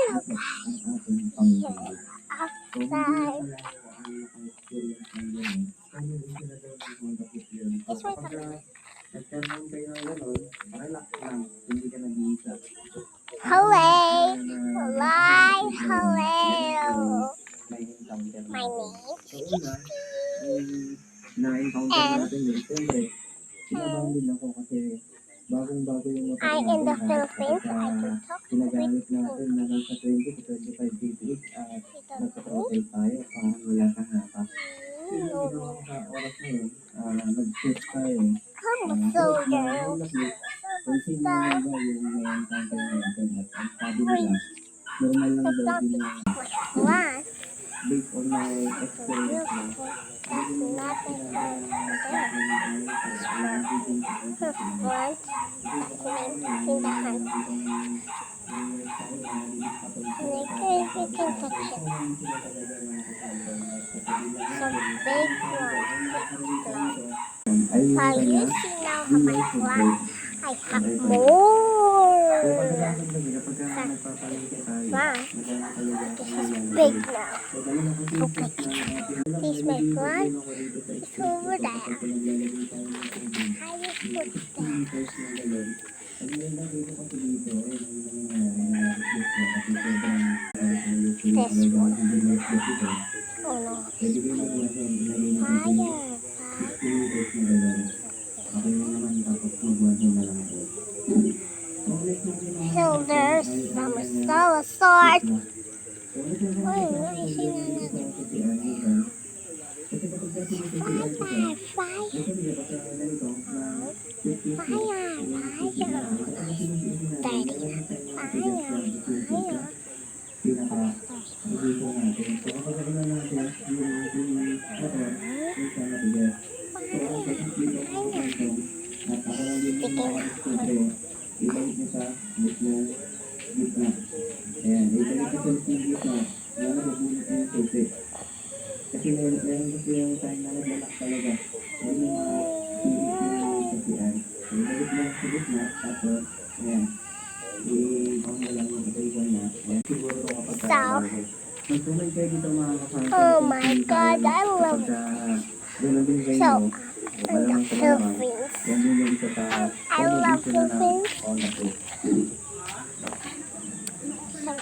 Outside. This way kami. Nagkaroon kayo ng gano'n, relax lang, hindi ka nag-iisa. Hello. Hello. Na-encounter My natin. name So una, na-encounter natin yun. Siyempre, kinabahan din ako kasi bagong-bago yung motor I'm in the Philippines. I can talk with ginagamit natin na nasa 20 to 25 degrees at nagpa-protect tayo para wala kang haka. So yung ginawa ko sa oras na yun, nag-shift tayo. Come soldier. Kung sino naman ba yung na-encounter natin at ang sabi nila, normal lang daw din na What? based on my experience na That's nothing tindahan. We can touch it. Some big one. While you see now how my flag, I have more. Wow, this is big now. Okay, this is my flag. It's over there. I will put that. This one. Oh no. Fire. There's some sword. Ibalik mo sa mismong gitna. Ayan, ibalik mo sa gitna. Yan ang mabunot mo yung susi. Kasi meron kasi yung time na naglalak talaga. Yan yung pilit yung sasian. Ibalik mo sa gitna, tapos, ayan. I-bang mo lang yung kaibigan na. Ayan, siguro ito kapag magtunay kayo dito mga kasama. Oh my God, I love it. Ganun din kayo. So, in the Philippines. Yan din yung isa sa I love Philippines. on the Some